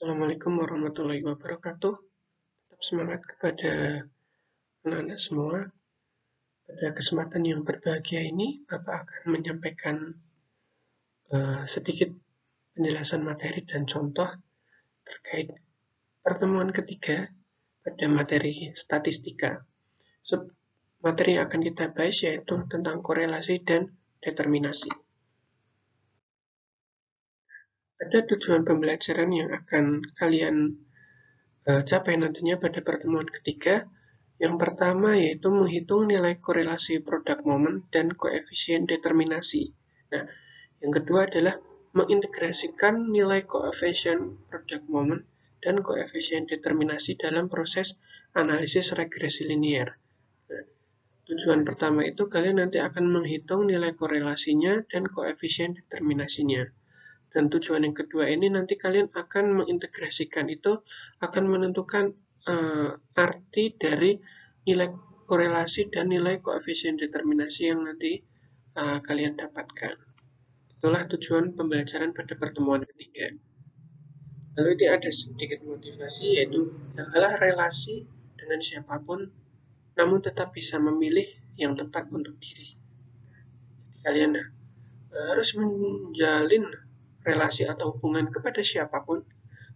Assalamualaikum warahmatullahi wabarakatuh. Tetap semangat kepada anak-anak semua. Pada kesempatan yang berbahagia ini, Bapak akan menyampaikan sedikit penjelasan materi dan contoh terkait pertemuan ketiga pada materi statistika. Materi yang akan kita bahas yaitu tentang korelasi dan determinasi. Ada tujuan pembelajaran yang akan kalian capai nantinya pada pertemuan ketiga. Yang pertama yaitu menghitung nilai korelasi produk momen dan koefisien determinasi. Nah, yang kedua adalah mengintegrasikan nilai koefisien produk momen dan koefisien determinasi dalam proses analisis regresi linear. Nah, tujuan pertama itu kalian nanti akan menghitung nilai korelasinya dan koefisien determinasinya. Dan tujuan yang kedua ini nanti kalian akan mengintegrasikan itu akan menentukan arti dari nilai korelasi dan nilai koefisien determinasi yang nanti kalian dapatkan. Itulah tujuan pembelajaran pada pertemuan ketiga. Lalu ini ada sedikit motivasi yaitu jagalah relasi dengan siapapun namun tetap bisa memilih yang tepat untuk diri. Jadi kalian harus menjalin relasi atau hubungan kepada siapapun,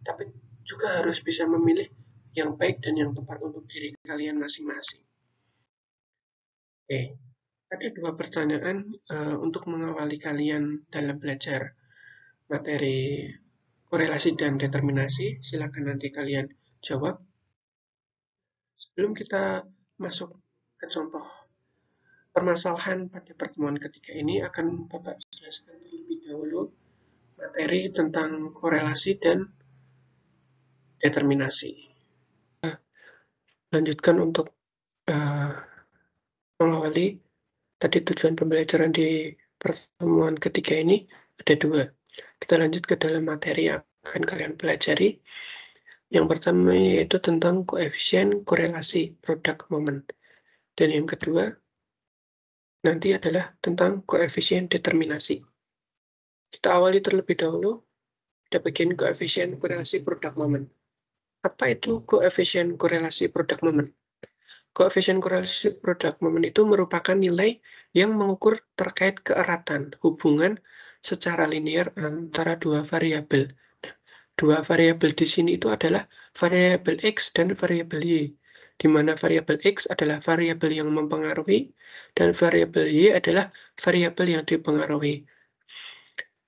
tapi juga harus bisa memilih yang baik dan yang tepat untuk diri kalian masing-masing. Oke, ada dua pertanyaan untuk mengawali kalian dalam belajar materi korelasi dan determinasi. Silakan nanti kalian jawab. Sebelum kita masuk ke contoh permasalahan pada pertemuan ketiga ini, akan Bapak jelaskan terlebih dahulu materi tentang korelasi dan determinasi. Lanjutkan untuk mengawali tadi tujuan pembelajaran di pertemuan ketiga ini ada dua. Kita lanjut ke dalam materi yang akan kalian pelajari. Yang pertama yaitu tentang koefisien korelasi produk momen. Dan yang kedua nanti adalah tentang koefisien determinasi. Kita awali terlebih dahulu pada bagian koefisien korelasi produk momen. Apa itu koefisien korelasi produk momen? Koefisien korelasi produk momen itu merupakan nilai yang mengukur terkait keeratan hubungan secara linear antara dua variabel. Dua variabel di sini itu adalah variabel X dan variabel Y, di mana variabel X adalah variabel yang mempengaruhi dan variabel Y adalah variabel yang dipengaruhi.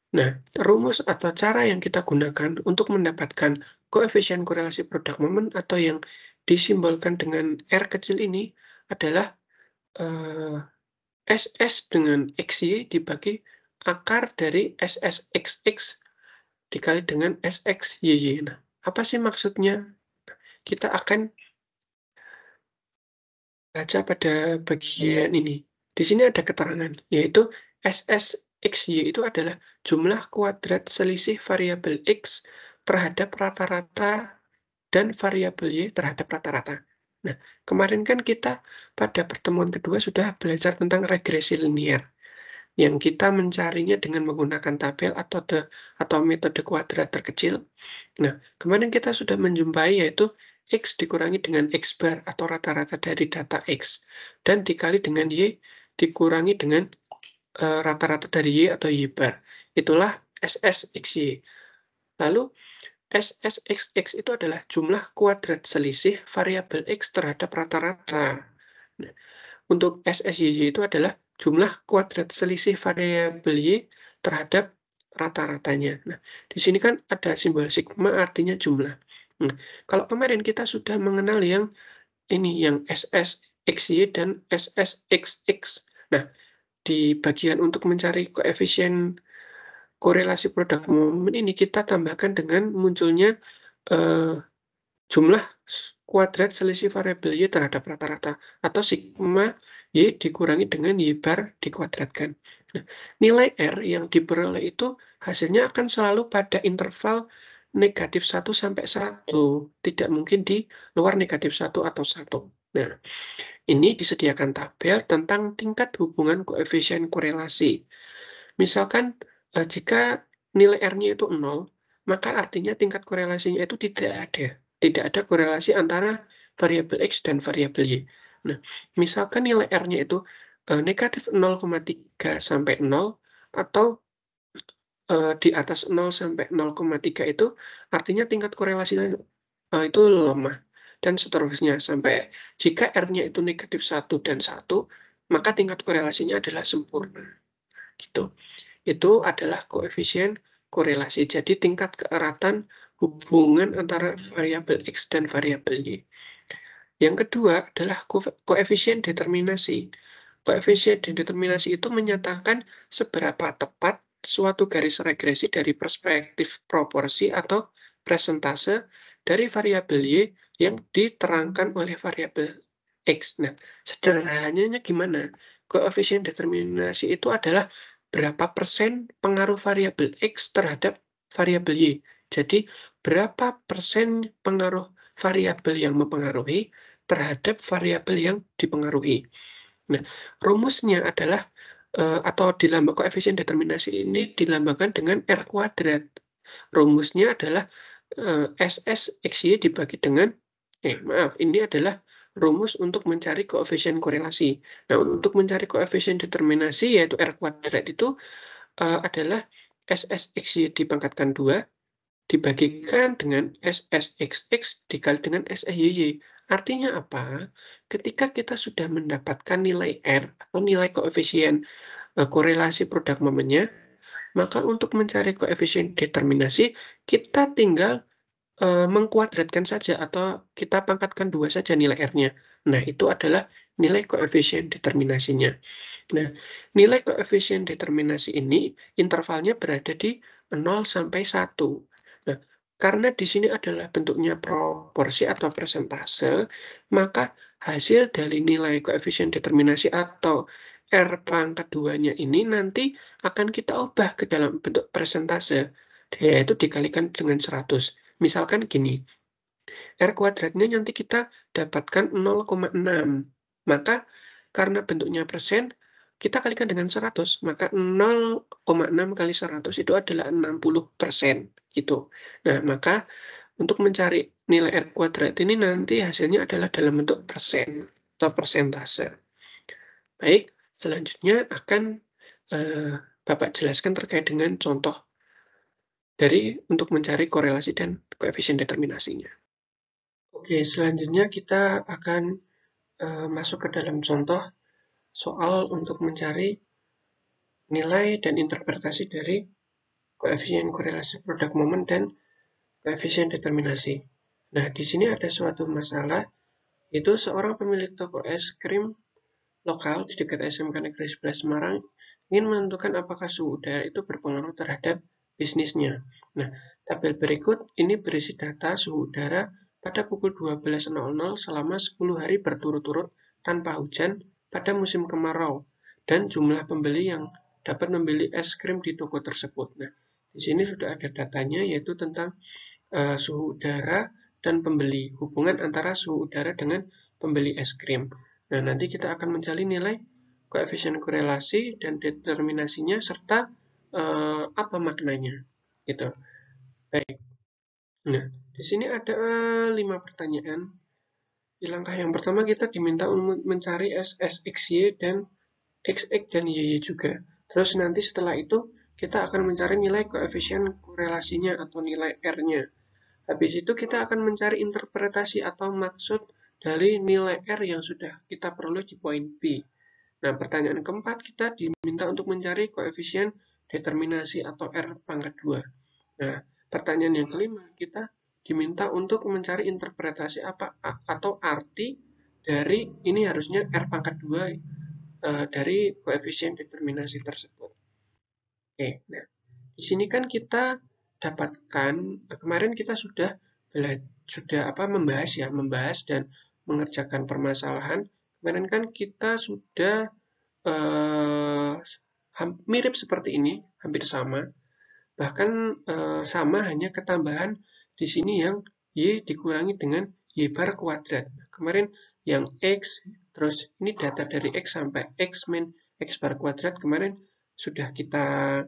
Nah, rumus atau cara yang kita gunakan untuk mendapatkan koefisien korelasi produk momen atau yang disimbolkan dengan R kecil ini adalah SS dengan XY dibagi akar dari SSXX dikali dengan SXYY. Nah, apa sih maksudnya? Kita akan baca pada bagian ini. Di sini ada keterangan, yaitu SSXY itu adalah jumlah kuadrat selisih variabel X terhadap rata-rata dan variabel Y terhadap rata-rata. Nah, kemarin kan kita pada pertemuan kedua sudah belajar tentang regresi linear, yang kita mencarinya dengan menggunakan tabel atau metode kuadrat terkecil. Nah, kemarin kita sudah menjumpai yaitu X dikurangi dengan X bar atau rata-rata dari data X, dan dikali dengan Y dikurangi dengan rata-rata dari Y atau Y bar. Itulah SSXY. Lalu SSXX itu adalah jumlah kuadrat selisih variabel X terhadap rata-rata. Nah, untuk SSYY itu adalah jumlah kuadrat selisih variabel Y terhadap rata-ratanya. Nah, di sini kan ada simbol sigma artinya jumlah. Nah, kalau kemarin kita sudah mengenal yang ini, yang SSXY dan SSXX. Nah, di bagian untuk mencari koefisien korelasi produk momen ini kita tambahkan dengan munculnya jumlah kuadrat selisih variabel Y terhadap rata-rata atau sigma Y dikurangi dengan Y bar dikuadratkan. Nah, nilai R yang diperoleh itu hasilnya akan selalu pada interval negatif 1 sampai 1. Tidak mungkin di luar negatif 1 atau 1. Nah, ini disediakan tabel tentang tingkat hubungan koefisien korelasi. Misalkan jika nilai R-nya itu 0, maka artinya tingkat korelasinya itu tidak ada. Tidak ada korelasi antara variabel X dan variabel Y. Nah, misalkan nilai R-nya itu negatif 0,3 sampai 0 atau di atas 0 sampai 0,3 itu artinya tingkat korelasinya itu lemah dan seterusnya sampai jika R-nya itu negatif 1 dan 1, maka tingkat korelasinya adalah sempurna, gitu. Itu adalah koefisien korelasi. Jadi tingkat keeratan hubungan antara variabel X dan variabel Y. Yang kedua adalah koefisien determinasi. Koefisien determinasi itu menyatakan seberapa tepat suatu garis regresi dari perspektif proporsi atau presentase dari variabel Y yang diterangkan oleh variabel X. Nah, sederhananya gimana? Koefisien determinasi itu adalah berapa persen pengaruh variabel X terhadap variabel Y. Jadi, berapa persen pengaruh variabel yang mempengaruhi terhadap variabel yang dipengaruhi. Nah, rumusnya adalah atau koefisien determinasi ini dilambangkan dengan R kuadrat. Rumusnya adalah SS XY dibagi dengan ini adalah rumus untuk mencari koefisien korelasi. Nah, untuk mencari koefisien determinasi yaitu R kuadrat itu adalah SS XY dipangkatkan 2 dibagikan dengan SSXX dikali dengan SSYY. Artinya apa? Ketika kita sudah mendapatkan nilai R atau nilai koefisien korelasi produk momennya, maka untuk mencari koefisien determinasi, kita tinggal mengkuadratkan saja atau kita pangkatkan 2 saja nilai R-nya. Nah, itu adalah nilai koefisien determinasinya. Nah, nilai koefisien determinasi ini intervalnya berada di 0 sampai 1. Nah, karena di sini adalah bentuknya proporsi atau persentase, maka hasil dari nilai koefisien determinasi atau R pangkat 2-nya ini nanti akan kita ubah ke dalam bentuk persentase, yaitu dikalikan dengan 100. Misalkan gini, R kuadratnya nanti kita dapatkan 0,6. Maka karena bentuknya persen, kita kalikan dengan 100, maka 0,6 kali 100 itu adalah 60%, gitu. Nah, maka untuk mencari nilai R kuadrat ini nanti hasilnya adalah dalam bentuk persen atau persentase. Baik, selanjutnya akan Bapak jelaskan terkait dengan contoh untuk mencari korelasi dan koefisien determinasinya. Oke, selanjutnya kita akan masuk ke dalam contoh soal untuk mencari nilai dan interpretasi dari koefisien korelasi produk momen dan koefisien determinasi. Nah, di sini ada suatu masalah, yaitu seorang pemilik toko es krim lokal di dekat SMK Negeri 11 Semarang ingin menentukan apakah suhu udara itu berpengaruh terhadap bisnisnya. Nah, tabel berikut ini berisi data suhu udara pada pukul 12.00 selama 10 hari berturut-turut tanpa hujan pada musim kemarau dan jumlah pembeli yang dapat membeli es krim di toko tersebut. Nah, di sini sudah ada datanya yaitu tentang suhu udara dan pembeli, hubungan antara suhu udara dengan pembeli es krim. Nah, nanti kita akan mencari nilai koefisien korelasi dan determinasinya serta apa maknanya, gitu. Baik. Nah, di sini ada 5 pertanyaan. Di langkah yang pertama kita diminta untuk mencari SSXY dan XX dan YY juga. Terus nanti setelah itu kita akan mencari nilai koefisien korelasinya atau nilai R-nya. Habis itu kita akan mencari interpretasi atau maksud dari nilai R yang sudah kita peroleh di poin B. Nah, pertanyaan keempat kita diminta untuk mencari koefisien determinasi atau R pangkat 2. Nah, pertanyaan yang kelima kita diminta untuk mencari interpretasi apa atau arti dari ini harusnya R pangkat 2 dari koefisien determinasi tersebut. Oke, nah di sini kan kita dapatkan kemarin kita sudah membahas dan mengerjakan permasalahan. Kemarin kan kita sudah mirip seperti ini, hampir sama. Bahkan sama hanya ketambahan di sini yang Y dikurangi dengan Y bar kuadrat. Kemarin yang X, terus ini data dari X sampai X min X bar kuadrat kemarin sudah kita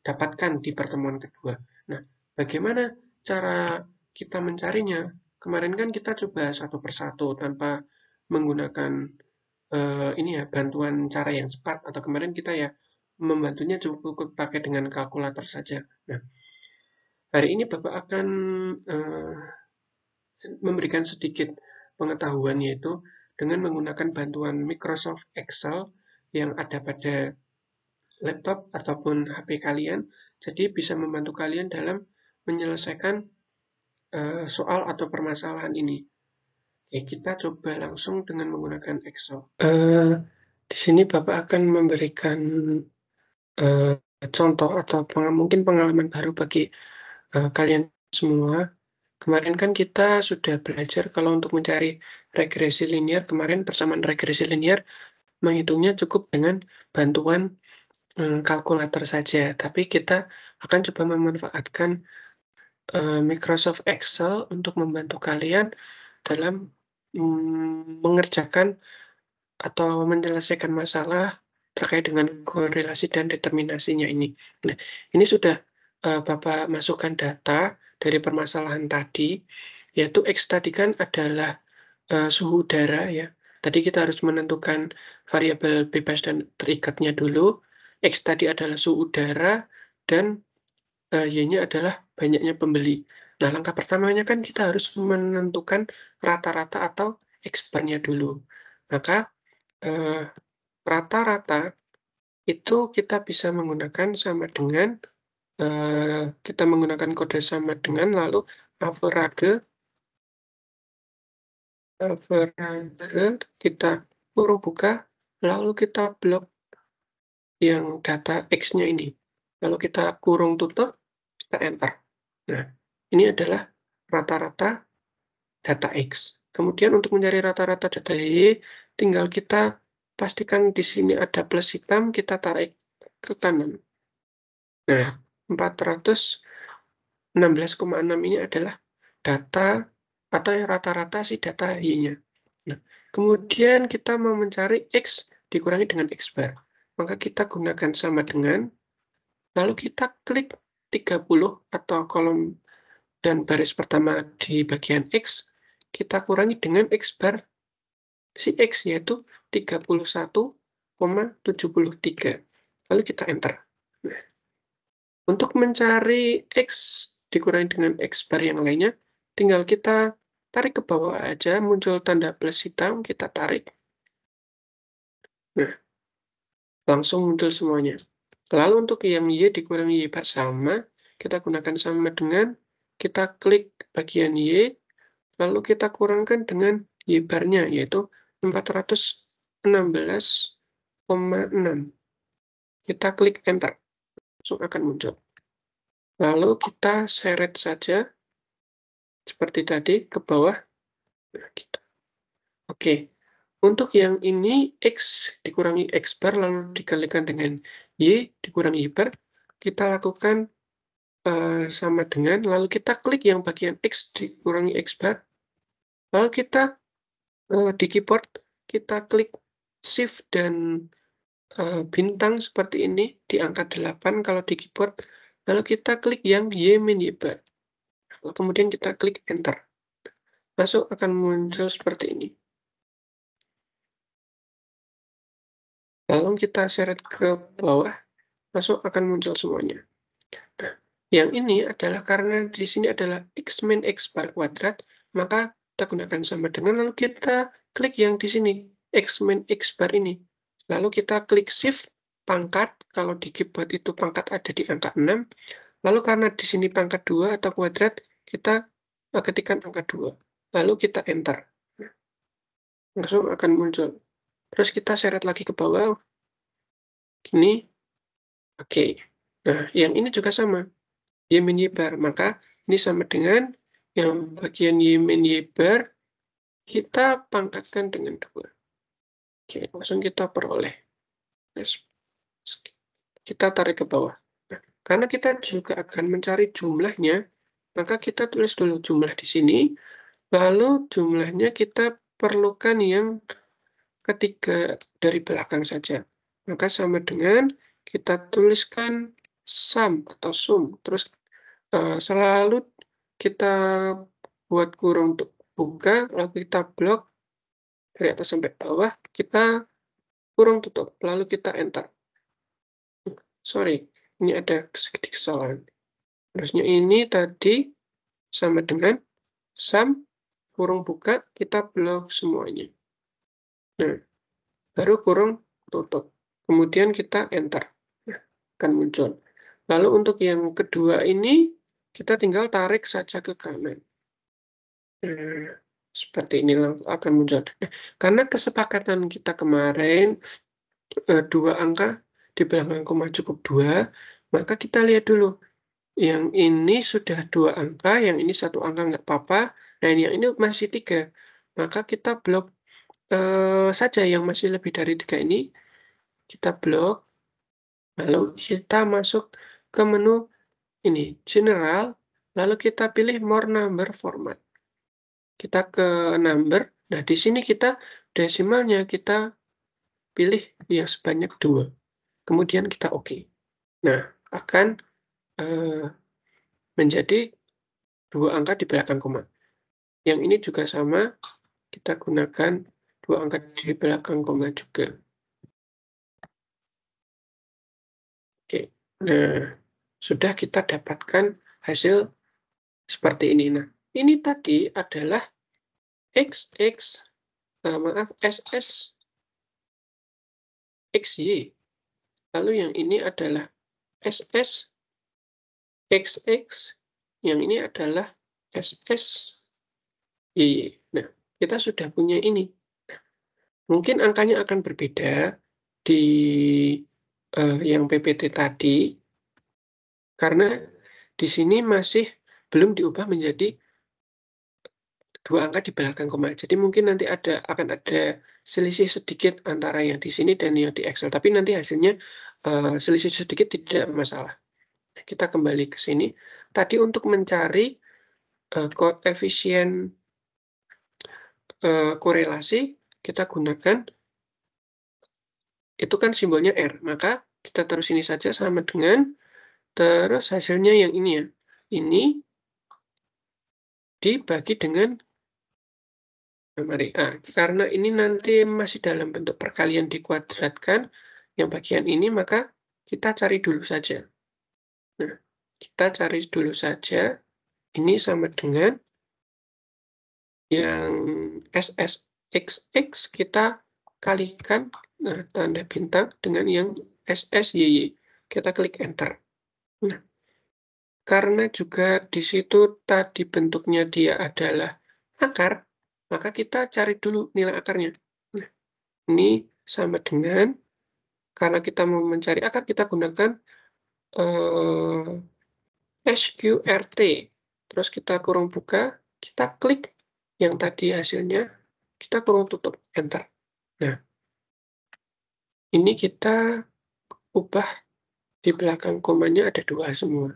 dapatkan di pertemuan kedua. Nah, bagaimana cara kita mencarinya? Kemarin kan kita coba satu persatu tanpa menggunakan ini ya bantuan cara yang cepat, atau kemarin kita ya membantunya cukup pakai dengan kalkulator saja. Nah, hari ini Bapak akan eh, memberikan sedikit pengetahuan, yaitu dengan menggunakan bantuan Microsoft Excel yang ada pada laptop ataupun HP kalian, jadi bisa membantu kalian dalam menyelesaikan soal atau permasalahan ini. Oke, kita coba langsung dengan menggunakan Excel. Di sini Bapak akan memberikan uh, contoh atau mungkin pengalaman baru bagi kalian semua. Kemarin kan kita sudah belajar kalau untuk mencari regresi linear, kemarin persamaan regresi linear menghitungnya cukup dengan bantuan kalkulator saja. Tapi kita akan coba memanfaatkan Microsoft Excel untuk membantu kalian dalam mengerjakan atau menyelesaikan masalah terkait dengan korelasi dan determinasinya ini. Nah, ini sudah Bapak masukkan data dari permasalahan tadi, yaitu X tadi kan adalah suhu udara ya. Tadi kita harus menentukan variabel bebas dan terikatnya dulu. X tadi adalah suhu udara dan Y-nya adalah banyaknya pembeli. Nah, langkah pertamanya kan kita harus menentukan rata-rata atau X-bar-nya dulu. Maka eh, rata-rata itu kita bisa menggunakan sama dengan kita menggunakan kode sama dengan lalu average kita kurung buka lalu kita blok yang data X-nya ini. Lalu kita kurung tutup, kita enter. Nah, ini adalah rata-rata data X. Kemudian untuk mencari rata-rata data Y, tinggal kita pastikan di sini ada plus hitam, kita tarik ke kanan. Nah, 416,6 ini adalah data atau rata-rata si data Y-nya. Nah, kemudian kita mau mencari X dikurangi dengan X bar. Maka kita gunakan sama dengan, lalu kita klik 30 atau kolom dan baris pertama di bagian X, kita kurangi dengan X bar si X, yaitu 31,73. Lalu kita enter. Nah, untuk mencari X dikurangi dengan X bar yang lainnya, tinggal kita tarik ke bawah aja, muncul tanda plus hitam, kita tarik. Nah, langsung muncul semuanya. Lalu untuk yang Y dikurangi Y bar sama, kita gunakan sama dengan, kita klik bagian Y, lalu kita kurangkan dengan Y bar-nya, yaitu 416,6. Kita klik enter, langsung akan muncul. Lalu kita seret saja, seperti tadi, ke bawah. Nah, gitu. Oke, untuk yang ini X dikurangi X bar, lalu dikalikan dengan Y dikurangi Y bar, kita lakukan sama dengan, lalu kita klik yang bagian X dikurangi X bar, lalu kita di keyboard, kita klik Shift dan bintang seperti ini di angka 8 kalau di keyboard, lalu kita klik yang Y min Y bar. Lalu kemudian kita klik enter. Masuk akan muncul seperti ini. Lalu kita seret ke bawah, masuk akan muncul semuanya. Nah, yang ini adalah karena di sini adalah X min X bar kuadrat, maka kita gunakan sama dengan, lalu kita klik yang di sini, X min X bar ini. Lalu kita klik Shift, pangkat, kalau di keyboard itu pangkat ada di angka 6, lalu karena di sini pangkat 2 atau kuadrat, kita ketikkan angka 2, lalu kita enter. Langsung akan muncul. Terus kita seret lagi ke bawah, ini, oke. Nah, yang ini juga sama, Y min Y bar, maka ini sama dengan yang bagian Y min Y bar, kita pangkatkan dengan 2. Oke, langsung kita peroleh. Kita tarik ke bawah. Nah, karena kita juga akan mencari jumlahnya, maka kita tulis dulu jumlah di sini, lalu jumlahnya kita perlukan yang ketiga dari belakang saja. Maka sama dengan kita tuliskan sum atau sum, terus selalu kita buat kurung untuk buka, lalu kita blok dari atas sampai bawah, kita kurung tutup, lalu kita enter. Sorry, ini ada sedikit kesalahan. Harusnya ini tadi sama dengan sum, kurung buka, kita blok semuanya. Nah, baru kurung tutup. Kemudian kita enter. Nah, akan muncul. Lalu untuk yang kedua ini, kita tinggal tarik saja ke kanan. Nah, seperti ini akan muncul. Nah, karena kesepakatan kita kemarin, dua angka di belakang koma cukup 2, maka kita lihat dulu. Yang ini sudah 2 angka, yang ini 1 angka nggak apa-apa, dan yang ini masih 3. Maka kita blok saja yang masih lebih dari 3 ini, kita blok, lalu kita masuk ke menu ini, General, lalu kita pilih More Number Format. Kita ke number, nah di sini kita desimalnya kita pilih yang sebanyak 2. Kemudian kita oke. Nah, akan menjadi 2 angka di belakang koma. Yang ini juga sama, kita gunakan 2 angka di belakang koma juga. Oke, nah sudah kita dapatkan hasil seperti ini. Nah, ini tadi adalah SS, XY. Lalu yang ini adalah SS, XX, yang ini adalah SS, YY. Nah, kita sudah punya ini. Mungkin angkanya akan berbeda di yang PPT tadi, karena di sini masih belum diubah menjadi 2 angka di belakang koma. Jadi mungkin nanti akan ada selisih sedikit antara yang di sini dan yang di Excel, tapi nanti hasilnya selisih sedikit tidak masalah. Kita kembali ke sini. Tadi untuk mencari koefisien korelasi, kita gunakan itu kan simbolnya R. Maka kita taruh sini saja sama dengan, terus hasilnya yang ini ya. Ini dibagi dengan, mari, karena ini nanti masih dalam bentuk perkalian dikuadratkan, yang bagian ini, maka kita cari dulu saja. Nah, kita cari dulu saja, ini sama dengan yang SSXX kita kalikan, nah, tanda bintang dengan yang SSYY. Kita klik enter. Nah, karena juga di situ tadi bentuknya dia adalah akar, maka kita cari dulu nilai akarnya. Nah, ini sama dengan, karena kita mau mencari akar, kita gunakan SQRT. Terus kita kurung buka, kita klik yang tadi hasilnya, kita kurung tutup, enter. Nah, ini kita ubah di belakang komanya ada 2 semua.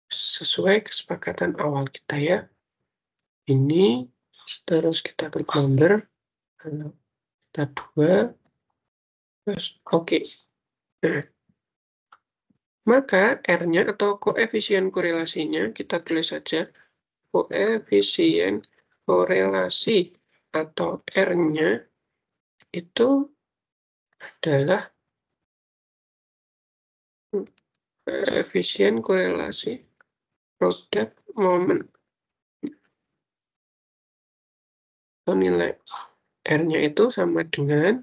Sesuai kesepakatan awal kita ya. Ini, terus kita klik number, lalu kita 2, terus oke. Nah, maka R-nya atau koefisien korelasinya, kita tulis saja koefisien korelasi atau R-nya itu adalah koefisien korelasi produk momen. Atau nilai R-nya itu sama dengan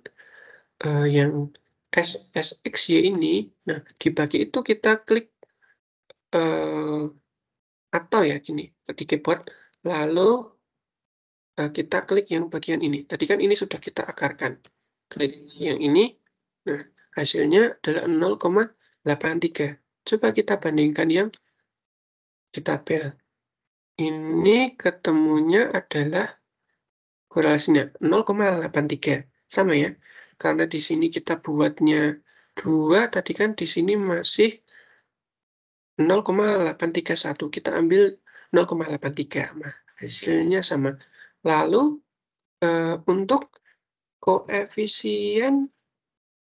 yang SSXY ini. Nah, dibagi itu kita klik atau ya gini, di keyboard, lalu kita klik yang bagian ini. Tadi kan ini sudah kita akarkan. Klik yang ini, nah hasilnya adalah 0,83. Coba kita bandingkan yang di tabel. Ini ketemunya adalah korelasinya 0,83. Sama ya, karena di sini kita buatnya 2, tadi kan di sini masih 0,831. Kita ambil 0,83. Nah, hasilnya sama. Lalu untuk koefisien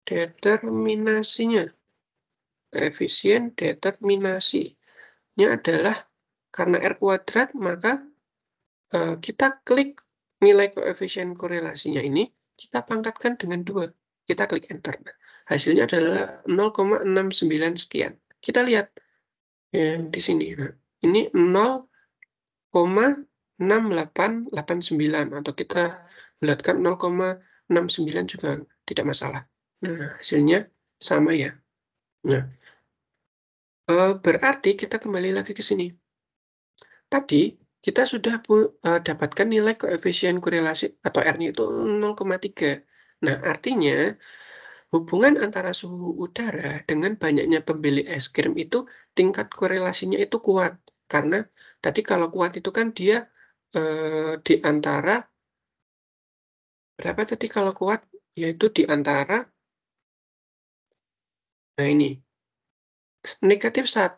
determinasinya, koefisien determinasi adalah karena R kuadrat, maka kita klik nilai koefisien korelasinya ini, kita pangkatkan dengan 2. Kita klik enter. Nah, hasilnya adalah 0,69 sekian. Kita lihat yang di sini. Nah, ini 0,6889 atau kita bulatkan 0,69 juga tidak masalah. Nah, hasilnya sama ya. Nah, berarti kita kembali lagi ke sini. Tadi kita sudah dapatkan nilai koefisien korelasi atau R-nya itu 0,3. Nah, artinya hubungan antara suhu udara dengan banyaknya pembeli es krim itu tingkat korelasinya itu kuat. Karena tadi kalau kuat itu kan dia di antara berapa tadi kalau kuat? Yaitu di antara, nah ini, negatif 1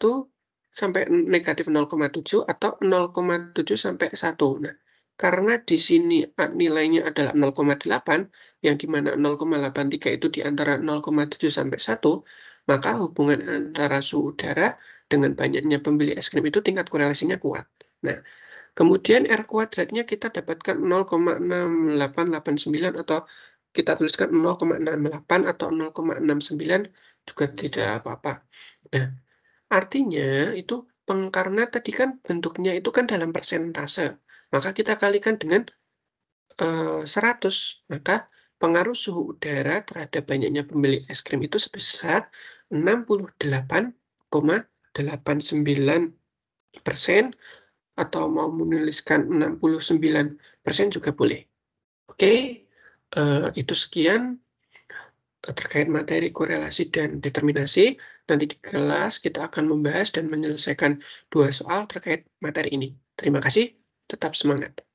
sampai negatif 0,7 atau 0,7 sampai 1. Nah, karena di sini nilainya adalah 0,8, yang di mana 0,83 itu di antara 0,7 sampai 1, maka hubungan antara suhu udara dengan banyaknya pembeli es krim itu tingkat korelasinya kuat. Nah, kemudian R kuadratnya kita dapatkan 0,6889 atau kita tuliskan 0,68 atau 0,69 juga tidak apa-apa. Nah, artinya itu karena tadi kan bentuknya itu kan dalam persentase, maka kita kalikan dengan 100, maka pengaruh suhu udara terhadap banyaknya pembeli es krim itu sebesar 68,89%, atau mau menuliskan 69% juga boleh. Oke, itu sekian terkait materi korelasi dan determinasi. Nanti di kelas kita akan membahas dan menyelesaikan 2 soal terkait materi ini. Terima kasih, tetap semangat.